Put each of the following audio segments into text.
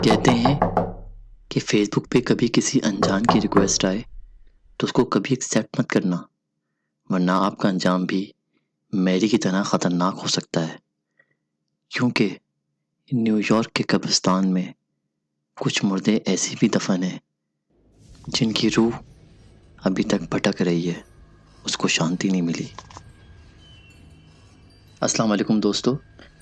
کہتے ہیں کہ فیس بک پہ کبھی کسی انجان کی ریکویسٹ آئے تو اس کو کبھی ایکسیپٹ مت کرنا، ورنہ آپ کا انجام بھی میری کی طرح خطرناک ہو سکتا ہے۔ کیونکہ نیو یارک کے قبرستان میں کچھ مردے ایسی بھی دفن ہیں جن کی روح ابھی تک بھٹک رہی ہے، اس کو شانتی نہیں ملی۔ السلام علیکم دوستو،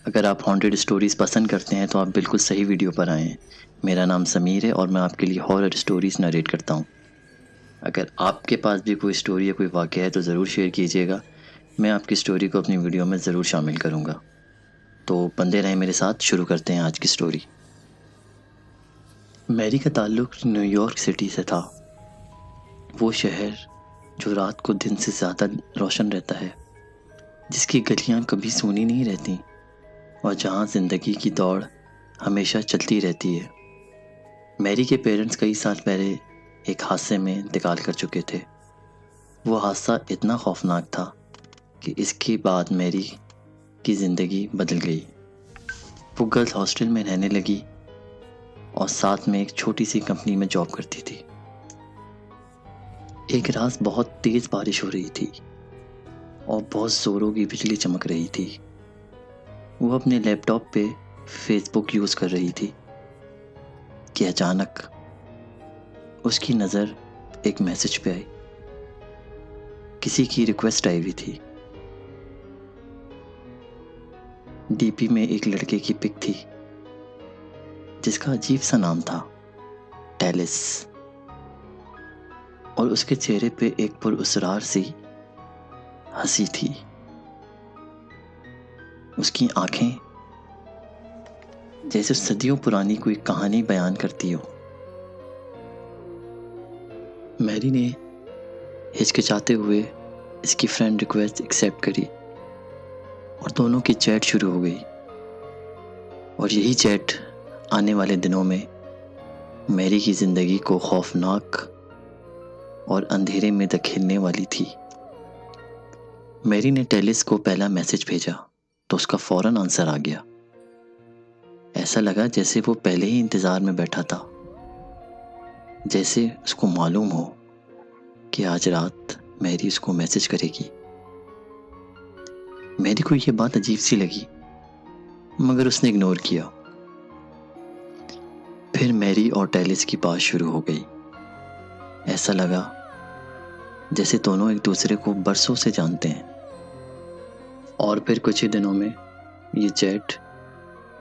اگر آپ ہانٹیڈ سٹوریز پسند کرتے ہیں تو آپ بالکل صحیح ویڈیو پر آئے ہیں۔ میرا نام سمیر ہے اور میں آپ کے لیے ہارر سٹوریز نریٹ کرتا ہوں۔ اگر آپ کے پاس بھی کوئی سٹوری یا کوئی واقعہ ہے تو ضرور شیئر کیجیے گا، میں آپ کی سٹوری کو اپنی ویڈیو میں ضرور شامل کروں گا۔ تو بندے رہیں میرے ساتھ، شروع کرتے ہیں آج کی سٹوری۔ میری کا تعلق نیو یارک سٹی سے تھا، وہ شہر جو رات کو دن سے زیادہ روشن رہتا ہے، جس کی گلیاں کبھی سونی نہیں رہتی اور جہاں زندگی کی دوڑ ہمیشہ چلتی رہتی ہے۔ میری کے پیرنٹس کئی سال پہلے ایک حادثے میں انتقال کر چکے تھے۔ وہ حادثہ اتنا خوفناک تھا کہ اس کے بعد میری کی زندگی بدل گئی۔ وہ گرلز ہاسٹل میں رہنے لگی اور ساتھ میں ایک چھوٹی سی کمپنی میں جاب کرتی تھی۔ ایک رات بہت تیز بارش ہو رہی تھی اور بہت زوروں کی بجلی چمک رہی تھی۔ وہ اپنے لیپ ٹاپ پہ فیس بک یوز کر رہی تھی کہ اچانک اس کی نظر ایک میسج پہ آئی۔ کسی کی ریکویسٹ آئی ہوئی تھی۔ ڈی پی میں ایک لڑکے کی پک تھی جس کا عجیب سا نام تھا، ٹیلس، اور اس کے چہرے پہ ایک پراسرار سی ہنسی تھی۔ اس کی آنکھیں جیسے صدیوں پرانی کوئی کہانی بیان کرتی ہو۔ میری نے ہچکچاتے ہوئے اس کی فرینڈ ریکویسٹ ایکسیپٹ کری اور دونوں کی چیٹ شروع ہو گئی، اور یہی چیٹ آنے والے دنوں میں میری کی زندگی کو خوفناک اور اندھیرے میں دھکیلنے والی تھی۔ میری نے ٹیلس کو پہلا میسج بھیجا تو اس کا فوراً آنسر آ گیا۔ ایسا لگا جیسے وہ پہلے ہی انتظار میں بیٹھا تھا، جیسے اس کو معلوم ہو کہ آج رات میری اس کو میسج کرے گی۔ میری کو یہ بات عجیب سی لگی مگر اس نے اگنور کیا۔ پھر میری اور ٹیلس کی بات شروع ہو گئی۔ ایسا لگا جیسے دونوں ایک دوسرے کو برسوں سے جانتے ہیں۔ اور پھر کچھ ہی دنوں میں یہ چیٹ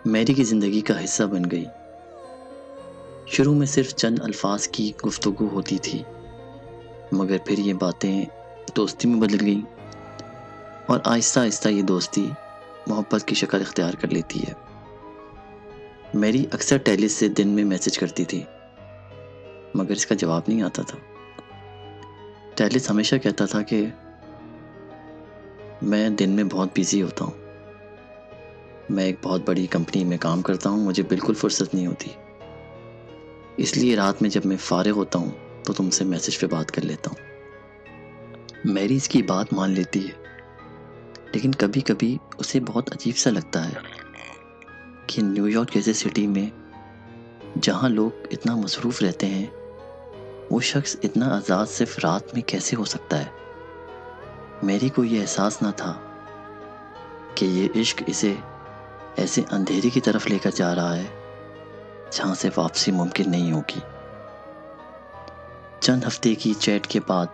میری کی زندگی کا حصہ بن گئی۔ شروع میں صرف چند الفاظ کی گفتگو ہوتی تھی، مگر پھر یہ باتیں دوستی میں بدل گئیں اور آہستہ آہستہ یہ دوستی محبت کی شکل اختیار کر لیتی ہے۔ میری اکثر ٹیلس سے دن میں میسج کرتی تھی مگر اس کا جواب نہیں آتا تھا۔ ٹیلس ہمیشہ کہتا تھا کہ میں دن میں بہت بیزی ہوتا ہوں، میں ایک بہت بڑی کمپنی میں کام کرتا ہوں، مجھے بالکل فرصت نہیں ہوتی، اس لیے رات میں جب میں فارغ ہوتا ہوں تو تم سے میسج پہ بات کر لیتا ہوں۔ میری اس کی بات مان لیتی ہے، لیکن کبھی کبھی اسے بہت عجیب سا لگتا ہے کہ نیو یارک جیسے سٹی میں جہاں لوگ اتنا مصروف رہتے ہیں، وہ شخص اتنا آزاد صرف رات میں کیسے ہو سکتا ہے۔ میری کو یہ احساس نہ تھا کہ یہ عشق اسے ایسے اندھیرے کی طرف لے کر جا رہا ہے جہاں سے واپسی ممکن نہیں ہوگی۔ چند ہفتے کی چیٹ کے بعد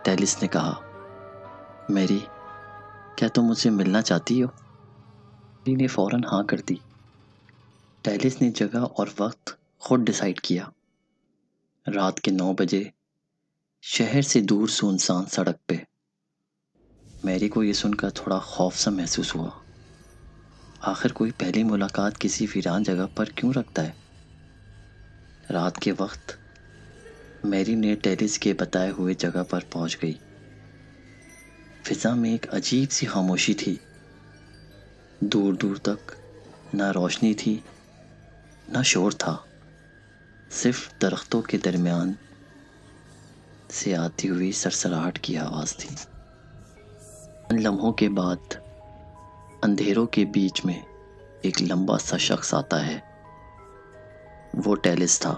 ٹیلس نے کہا، میری، کیا تم مجھ سے ملنا چاہتی ہو؟ میری نے فوراً ہاں کر دی۔ ٹیلس نے جگہ اور وقت خود ڈیسائیڈ کیا۔ رات کے 9 بجے شہر سے دور سنسان سڑک پہ۔ میری کو یہ سن کر تھوڑا خوف سا محسوس ہوا۔ آخر کوئی پہلی ملاقات کسی ویران جگہ پر کیوں رکھتا ہے؟ رات کے وقت میری نے ٹیلس کے بتائے ہوئے جگہ پر پہنچ گئی۔ فضا میں ایک عجیب سی خاموشی تھی۔ دور دور تک نہ روشنی تھی نہ شور تھا، صرف درختوں کے درمیان سے آتی ہوئی سرسراہٹ کی آواز تھی۔ ان لمحوں کے بعد اندھیروں کے بیچ میں ایک لمبا سا شخص آتا ہے۔ وہ ٹیلس تھا،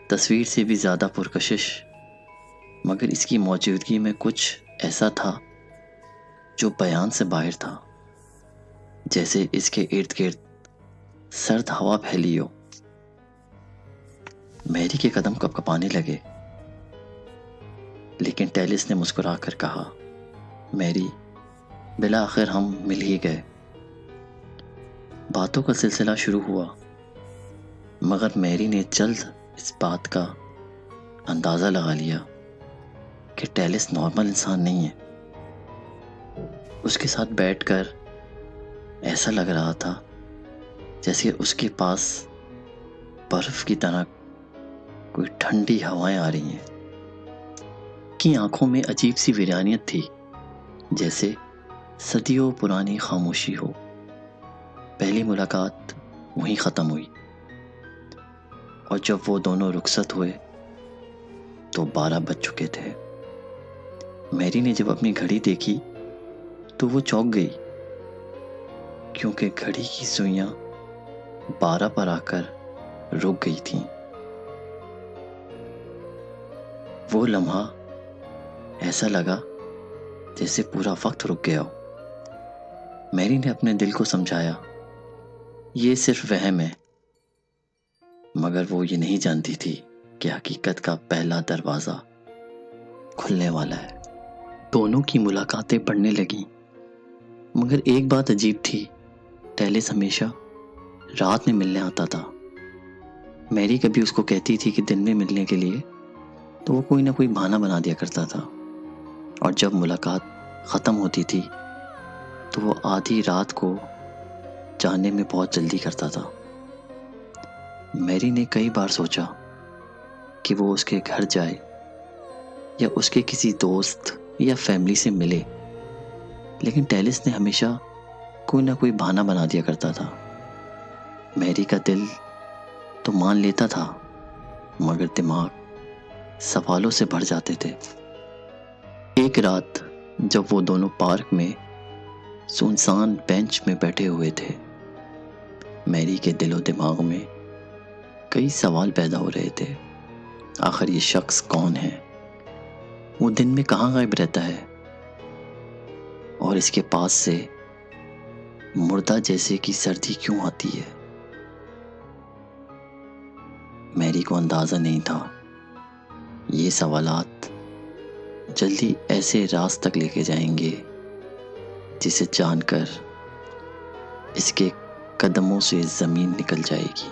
تصویر سے بھی زیادہ پرکشش، مگر اس کی موجودگی میں کچھ ایسا تھا جو بیان سے باہر تھا، جیسے اس کے ارد گرد سرد ہوا پھیلی ہو۔ میری کے قدم کپ کپانے لگے، لیکن ٹیلس نے مسکرا کر کہا، میری، بالآخر ہم مل ہی گئے۔ باتوں کا سلسلہ شروع ہوا، مگر میری نے جلد اس بات کا اندازہ لگا لیا کہ ٹیلس نارمل انسان نہیں ہے۔ اس کے ساتھ بیٹھ کر ایسا لگ رہا تھا جیسے اس کے پاس برف کی طرح کوئی ٹھنڈی ہوائیں آ رہی ہیں۔ کی آنکھوں میں عجیب سی ویرانیت تھی، جیسے صدیوں پرانی خاموشی ہو۔ پہلی ملاقات وہیں ختم ہوئی، اور جب وہ دونوں رخصت ہوئے تو 12 بج چکے تھے۔ میری نے جب اپنی گھڑی دیکھی تو وہ چونک گئی، کیونکہ گھڑی کی سوئیاں 12 پر آ کر رک گئی تھیں۔ وہ لمحہ ایسا لگا جیسے پورا وقت رک گیا ہو۔ میری نے اپنے دل کو سمجھایا، یہ صرف وہم ہے، مگر وہ یہ نہیں جانتی تھی کہ حقیقت کا پہلا دروازہ کھلنے والا ہے۔ دونوں کی ملاقاتیں بڑھنے لگیں، مگر ایک بات عجیب تھی، ٹیلس ہمیشہ رات میں ملنے آتا تھا۔ میری کبھی اس کو کہتی تھی کہ دن میں ملنے کے لیے، تو وہ کوئی نہ کوئی بہانہ بنا دیا کرتا تھا، اور جب ملاقات ختم ہوتی تھی تو وہ آدھی رات کو جانے میں بہت جلدی کرتا تھا۔ میری نے کئی بار سوچا کہ وہ اس کے گھر جائے یا اس کے کسی دوست یا فیملی سے ملے، لیکن ٹیلس نے ہمیشہ کوئی نہ کوئی بہانہ بنا دیا کرتا تھا۔ میری کا دل تو مان لیتا تھا، مگر دماغ سوالوں سے بھر جاتے تھے۔ ایک رات جب وہ دونوں پارک میں سنسان بینچ میں بیٹھے ہوئے تھے، میری کے دل و دماغ میں کئی سوال پیدا ہو رہے تھے۔ آخر یہ شخص کون ہے؟ وہ دن میں کہاں غائب رہتا ہے؟ اور اس کے پاس سے مردہ جیسے کی سردی کیوں آتی ہے؟ میری کو اندازہ نہیں تھا یہ سوالات جلدی ایسے راز تک لے کے جائیں گے جسے جان کر اس کے قدموں سے زمین نکل جائے گی۔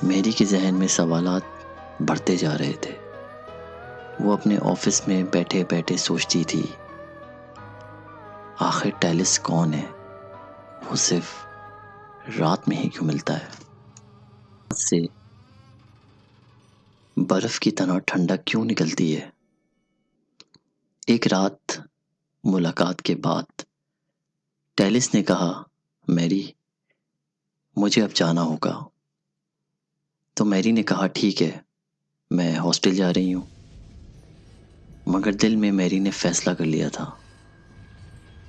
میری کے ذہن میں سوالات بڑھتے جا رہے تھے۔ وہ اپنے آفس میں بیٹھے بیٹھے سوچتی تھی، آخر ٹیلس کون ہے؟ وہ صرف رات میں ہی کیوں ملتا ہے؟ سے برف کی طرح ٹھنڈک کیوں نکلتی ہے؟ ایک رات ملاقات کے بعد ٹیلس نے کہا، میری، مجھے اب جانا ہوگا۔ تو میری نے کہا، ٹھیک ہے، میں ہاسٹل جا رہی ہوں۔ مگر دل میں میری نے فیصلہ کر لیا تھا،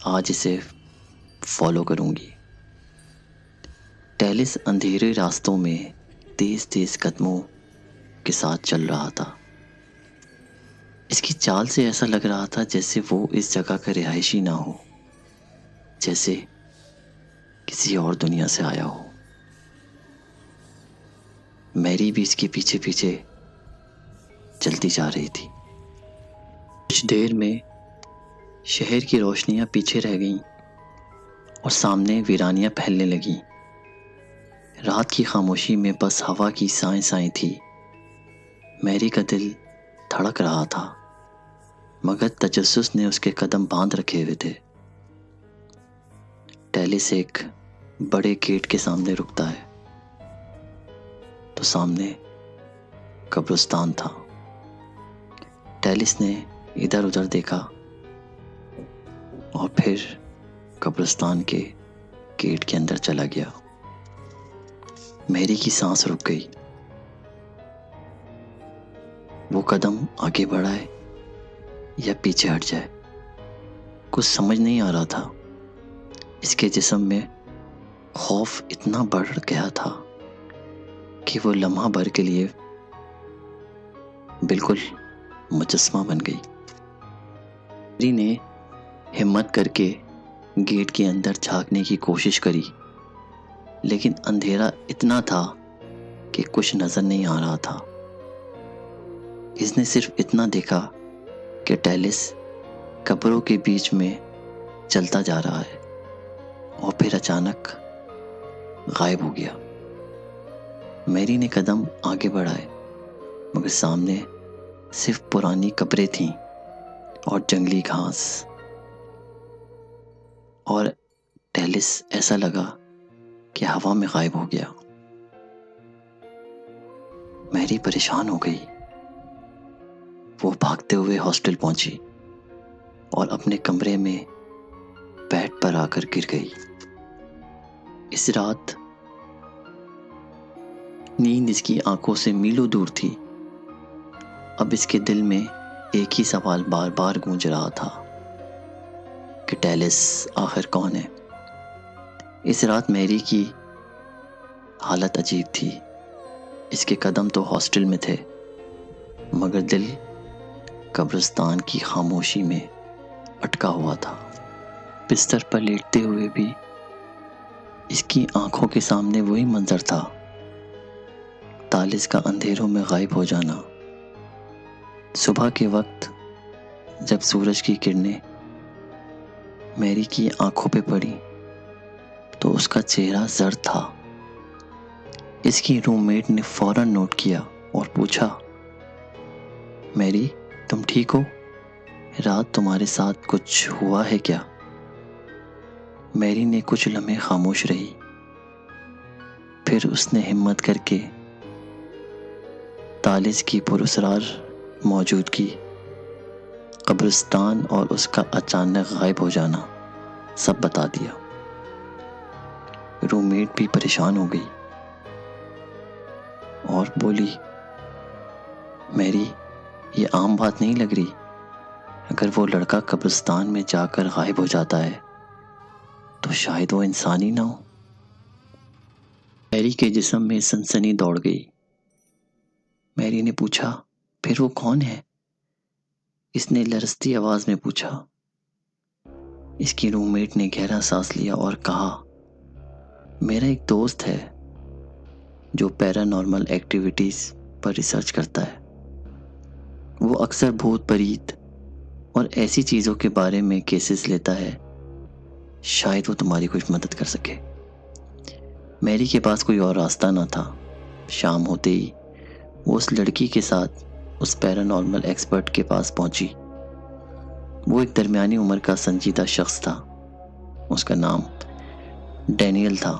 آج اسے فالو کروں گی۔ ٹیلس اندھیرے راستوں میں تیز تیز قدموں کے ساتھ چل رہا تھا۔ اس کی چال سے ایسا لگ رہا تھا جیسے وہ اس جگہ کا رہائشی نہ ہو، جیسے کسی اور دنیا سے آیا ہو۔ میری بھی اس کے پیچھے پیچھے چلتی جا رہی تھی۔ کچھ دیر میں شہر کی روشنیاں پیچھے رہ گئیں اور سامنے ویرانیاں پھیلنے لگیں۔ رات کی خاموشی میں بس ہوا کی سائیں سائیں تھی۔ میری کا دل دھڑک رہا تھا، مگر تجسس نے اس کے قدم باندھ رکھے ہوئے تھے۔ ٹیلس ایک بڑے گیٹ کے سامنے رکتا ہے تو سامنے قبرستان تھا۔ ٹیلس نے ادھر ادھر دیکھا اور پھر قبرستان کے گیٹ کے اندر چلا گیا۔ میری کی سانس رک گئی۔ وہ قدم آگے بڑھائے یا پیچھے ہٹ جائے، کچھ سمجھ نہیں آ رہا تھا۔ اس کے جسم میں خوف اتنا بڑھ گیا تھا کہ وہ لمحہ بھر کے لیے بالکل مجسمہ بن گئی۔ میری نے ہمت کر کے گیٹ کے اندر جھانکنے کی کوشش کری، لیکن اندھیرا اتنا تھا کہ کچھ نظر نہیں آ رہا تھا۔ اس نے صرف اتنا دیکھا کہ ٹیلس قبروں کے بیچ میں چلتا جا رہا ہے اور پھر اچانک غائب ہو گیا۔ میری نے قدم آگے بڑھائے، مگر سامنے صرف پرانی قبریں تھیں اور جنگلی گھاس، اور ٹیلس ایسا لگا کہ ہوا میں غائب ہو گیا۔ میری پریشان ہو گئی۔ وہ بھاگتے ہوئے ہاسٹل پہنچی اور اپنے کمرے میں بیڈ پر آ کر گر گئی۔ اس رات نیند اس کی آنکھوں سے میلوں دور تھی۔ اب اس کے دل میں ایک ہی سوال بار بار گونج رہا تھا کہ ٹیلس آخر کون ہے؟ اس رات میری کی حالت عجیب تھی۔ اس کے قدم تو ہاسٹل میں تھے، مگر دل قبرستان کی خاموشی میں اٹکا ہوا تھا۔ بستر پر لیٹتے ہوئے بھی اس کی آنکھوں کے سامنے وہی منظر تھا، ٹیلس کا اندھیروں میں غائب ہو جانا۔ صبح کے وقت جب سورج کی کرنیں میری کی آنکھوں پہ پڑی تو اس کا چہرہ زرد تھا۔ اس کی روم میٹ نے فوراً نوٹ کیا اور پوچھا، میری تم ٹھیک ہو؟ رات تمہارے ساتھ کچھ ہوا ہے کیا؟ میری نے کچھ لمحے خاموش رہی، پھر اس نے ہمت کر کے ٹیلس کی پراسرار موجودگی، قبرستان اور اس کا اچانک غائب ہو جانا سب بتا دیا۔ روم میٹ بھی پریشان ہو گئی اور بولی، میری یہ عام بات نہیں لگ رہی۔ اگر وہ لڑکا قبرستان میں جا کر غائب ہو جاتا ہے تو شاید وہ انسان ہی نہ ہو۔ میری کے جسم میں سنسنی دوڑ گئی۔ میری نے پوچھا، پھر وہ کون ہے؟ اس نے لرزتی آواز میں پوچھا۔ اس کی روم میٹ نے گہرا سانس لیا اور کہا، میرا ایک دوست ہے جو پیرانارمل ایکٹیویٹیز پر ریسرچ کرتا ہے۔ وہ اکثر بھوت پریت اور ایسی چیزوں کے بارے میں کیسز لیتا ہے۔ شاید وہ تمہاری کچھ مدد کر سکے۔ میری کے پاس کوئی اور راستہ نہ تھا۔ شام ہوتے ہی وہ اس لڑکی کے ساتھ اس پیرانارمل ایکسپرٹ کے پاس پہنچی۔ وہ ایک درمیانی عمر کا سنجیدہ شخص تھا۔ اس کا نام ڈینیل تھا۔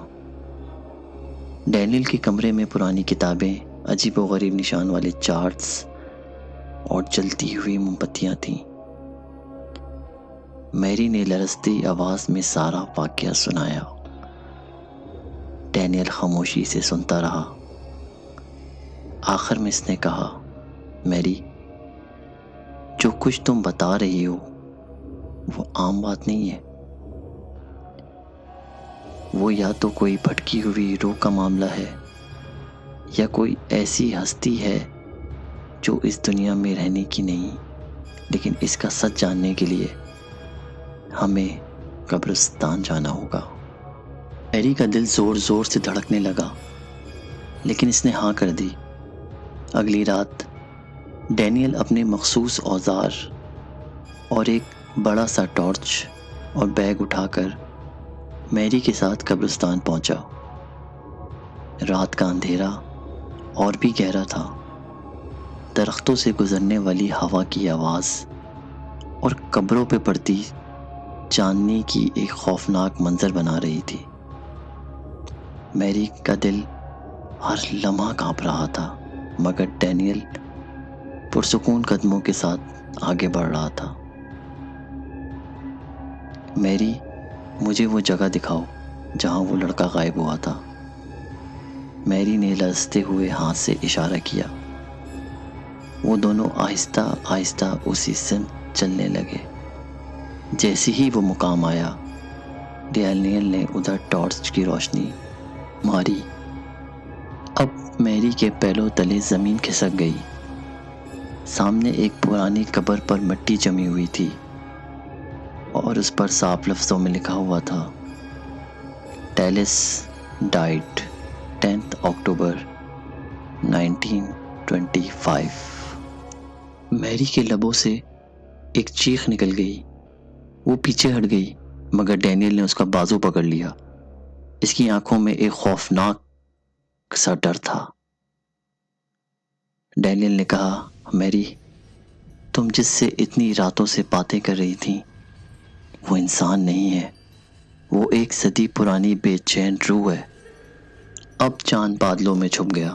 ڈینیل کے کمرے میں پرانی کتابیں، عجیب و غریب نشان والے چارٹس اور جلتی ہوئی موم بتیاں تھیں۔ میری نے لرزتی آواز میں سارا واقعہ سنایا۔ ڈینیل خاموشی سے سنتا رہا۔ آخر میں اس نے کہا، میری، جو کچھ تم بتا رہی ہو وہ عام بات نہیں ہے۔ وہ یا تو کوئی بھٹکی ہوئی روح کا معاملہ ہے یا کوئی ایسی ہستی ہے جو اس دنیا میں رہنے کی نہیں، لیکن اس کا سچ جاننے کے لیے ہمیں قبرستان جانا ہوگا۔ میری کا دل زور زور سے دھڑکنے لگا، لیکن اس نے ہاں کر دی۔ اگلی رات ڈینیل اپنے مخصوص اوزار اور ایک بڑا سا ٹارچ اور بیگ اٹھا کر میری کے ساتھ قبرستان پہنچا۔ رات کا اندھیرا اور بھی گہرا تھا۔ درختوں سے گزرنے والی ہوا کی آواز اور قبروں پہ پڑتی چاندنی کی ایک خوفناک منظر بنا رہی تھی۔ میری کا دل ہر لمحہ کانپ رہا تھا، مگر ڈینیل پرسکون قدموں کے ساتھ آگے بڑھ رہا تھا۔ میری، مجھے وہ جگہ دکھاؤ جہاں وہ لڑکا غائب ہوا تھا۔ میری نے لرزتے ہوئے ہاتھ سے اشارہ کیا۔ وہ دونوں آہستہ آہستہ اسی سمت چلنے لگے۔ جیسے ہی وہ مقام آیا، ڈینیل نے ادھر ٹارچ کی روشنی ماری اب میری کے پیروں تلے زمین کھسک گئی. سامنے ایک پرانی قبر پر مٹی جمی ہوئی تھی اور اس پر صاف لفظوں میں لکھا ہوا تھا: ٹیلس ڈائٹ 10 اکتوبر 1925. میری کے لبوں سے ایک چیخ نکل گئی. وہ پیچھے ہٹ گئی مگر ڈینیل نے اس کا بازو پکڑ لیا. اس کی آنکھوں میں ایک خوفناک سا ڈر تھا. ڈینیل نے کہا: میری، تم جس سے اتنی راتوں سے باتیں کر رہی تھی وہ انسان نہیں ہے. وہ ایک صدی پرانی بے چین روح ہے. اب چاند بادلوں میں چھپ گیا.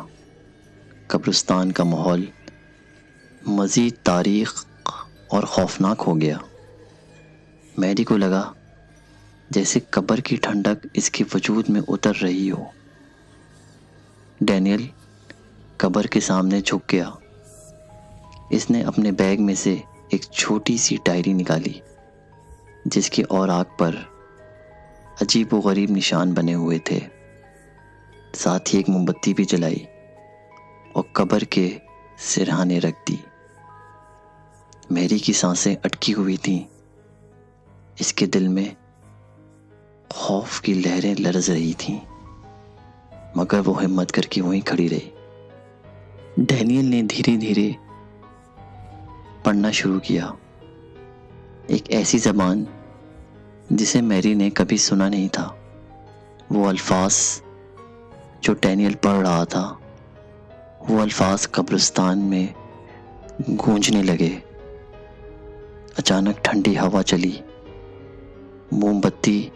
قبرستان کا ماحول مزید تاریخ اور خوفناک ہو گیا. میری کو لگا جیسے قبر کی ٹھنڈک اس کے وجود میں اتر رہی ہو. ڈینیل قبر کے سامنے جھک گیا. اس نے اپنے بیگ میں سے ایک چھوٹی سی ڈائری نکالی جس کے اوراق پر عجیب و غریب نشان بنے ہوئے تھے. ساتھ ہی ایک موم بتی بھی جلائی اور قبر کے سرہانے رکھ دی. میری کی سانسیں اٹکی ہوئی تھیں. اس کے دل میں خوف کی لہریں لرز رہی تھیں مگر وہ ہمت کر کے وہیں کھڑی رہی. ڈینیل نے دھیرے دھیرے پڑھنا شروع کیا. ایک ایسی زبان جسے میری نے کبھی سنا نہیں تھا. وہ الفاظ جو ڈینیل پڑھ رہا تھا وہ الفاظ قبرستان میں گونجنے لگے. اچانک ٹھنڈی ہوا چلی. موم بتی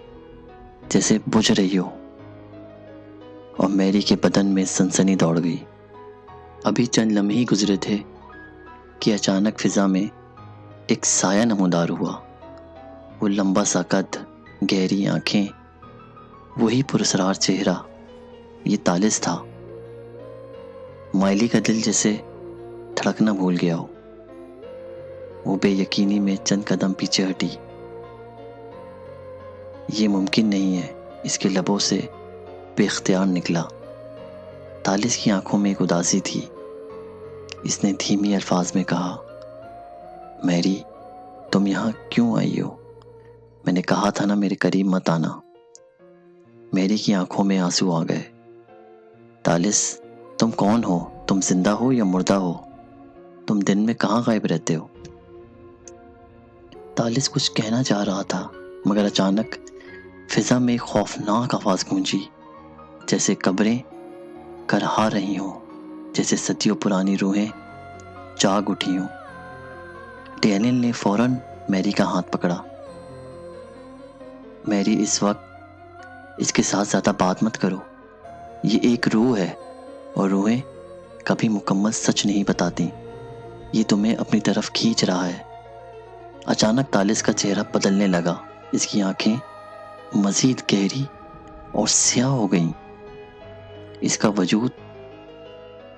جیسے بجھ رہی ہو اور میری کے بدن میں سنسنی دوڑ گئی. ابھی چند لمحے گزرے تھے کہ اچانک فضا میں ایک سایہ نمودار ہوا. وہ لمبا سا قد، گہری آنکھیں، وہی پراسرار چہرہ. یہ طالس تھا. مائلی کا دل جیسے دھڑکنا بھول گیا ہو. وہ بے یقینی میں چند قدم پیچھے ہٹی. یہ ممکن نہیں ہے، اس کے لبوں سے بے اختیار نکلا. طالس کی آنکھوں میں ایک اداسی تھی. اس نے دھیمی الفاظ میں کہا: میری، تم یہاں کیوں آئی ہو؟ میں نے کہا تھا نا میرے قریب مت آنا. میری کی آنکھوں میں آنسو آ گئے. طالس، تم کون ہو؟ تم زندہ ہو یا مردہ ہو؟ تم دن میں کہاں غائب رہتے ہو؟ طالس کچھ کہنا چاہ رہا تھا مگر اچانک فضا میں ایک خوفناک آواز گونجی، جیسے قبریں کرہا رہی ہوں، جیسے صدیوں پرانی روحیں جاگ اٹھی ہوں. ڈینیل نے فوراً میری کا ہاتھ پکڑا. میری، اس وقت اس کے ساتھ زیادہ بات مت کرو. یہ ایک روح ہے اور روحیں کبھی مکمل سچ نہیں بتاتی. یہ تمہیں اپنی طرف کھینچ رہا ہے. اچانک طالس کا چہرہ بدلنے لگا. اس کی آنکھیں مزید گہری اور سیاہ ہو گئیں. اس کا وجود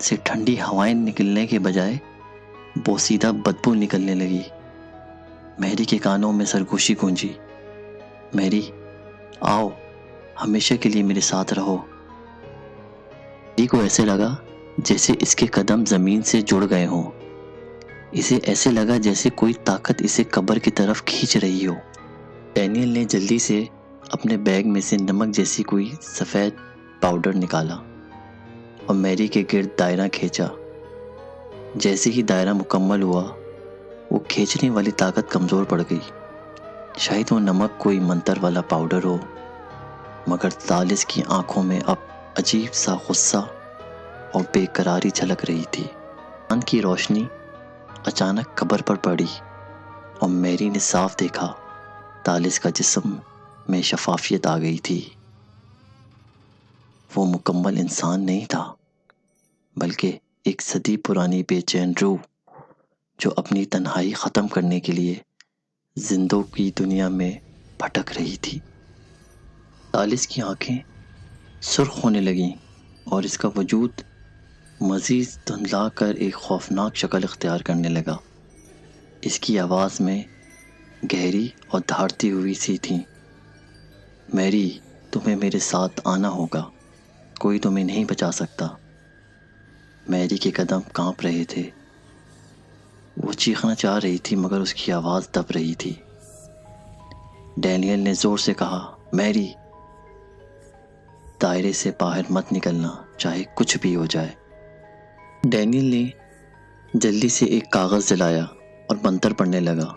سے ٹھنڈی ہوائیں نکلنے کے بجائے بوسیدہ بدبو نکلنے لگی. میری کے کانوں میں سرگوشی گونجی: میری، آؤ، ہمیشہ کے لیے میرے ساتھ رہو. میری کو ایسے لگا جیسے اس کے قدم زمین سے جڑ گئے ہوں. اسے ایسے لگا جیسے کوئی طاقت اسے قبر کی طرف کھینچ رہی ہو. ڈینیل نے جلدی سے اپنے بیگ میں سے نمک جیسی کوئی سفید پاؤڈر نکالا اور میری کے گرد دائرہ کھینچا. جیسے ہی دائرہ مکمل ہوا وہ کھینچنے والی طاقت کمزور پڑ گئی. شاید وہ نمک کوئی منتر والا پاؤڈر ہو مگر طالس کی آنکھوں میں اب عجیب سا غصہ اور بے قراری جھلک رہی تھی. چاند کی روشنی اچانک قبر پر پڑی اور میری نے صاف دیکھا طالس کا جسم میں شفافیت آ گئی تھی. وہ مکمل انسان نہیں تھا بلکہ ایک صدی پرانی بے چین روح جو اپنی تنہائی ختم کرنے کے لیے زندوں کی دنیا میں بھٹک رہی تھی. طالس کی آنکھیں سرخ ہونے لگیں اور اس کا وجود مزید دھندلا کر ایک خوفناک شکل اختیار کرنے لگا. اس کی آواز میں گہری اور دھاڑتی ہوئی سی تھی: میری، تمہیں میرے ساتھ آنا ہوگا. کوئی تمہیں نہیں بچا سکتا. میری کے قدم کانپ رہے تھے۔ وہ چیخنا چاہ رہی تھی مگر اس کی آواز دب رہی تھی۔ ڈینیل نے زور سے کہا، میری، دائرے سے باہر مت نکلنا، چاہے کچھ بھی ہو جائے۔ ڈینیل نے جلدی سے ایک کاغذ جلایا اور منتر پڑھنے لگا۔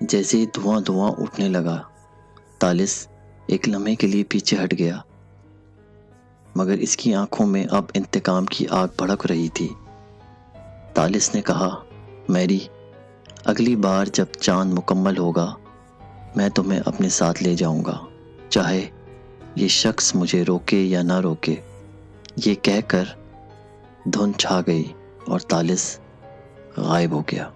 جیسے ہی دھواں دھواں اٹھنے لگا، تالس ایک لمحے کے لیے پیچھے ہٹ گیا، مگر اس کی آنکھوں میں اب انتقام کی آگ بھڑک رہی تھی۔ تالس نے کہا، میری، اگلی بار جب چاند مکمل ہوگا میں تمہیں اپنے ساتھ لے جاؤں گا، چاہے یہ شخص مجھے روکے یا نہ روکے۔ یہ کہہ کر دھند چھا گئی اور تالس غائب ہو گیا۔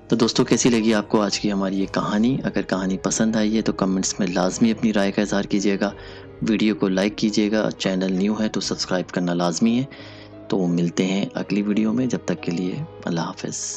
تو دوستو، کیسی لگی آپ کو آج کی ہماری یہ کہانی؟ اگر کہانی پسند آئی ہے تو کمنٹس میں لازمی اپنی رائے کا اظہار کیجیے گا، ویڈیو کو لائک کیجیے گا، چینل نیو ہے تو سبسکرائب کرنا لازمی ہے۔ تو ملتے ہیں اگلی ویڈیو میں، جب تک کے لیے اللہ حافظ۔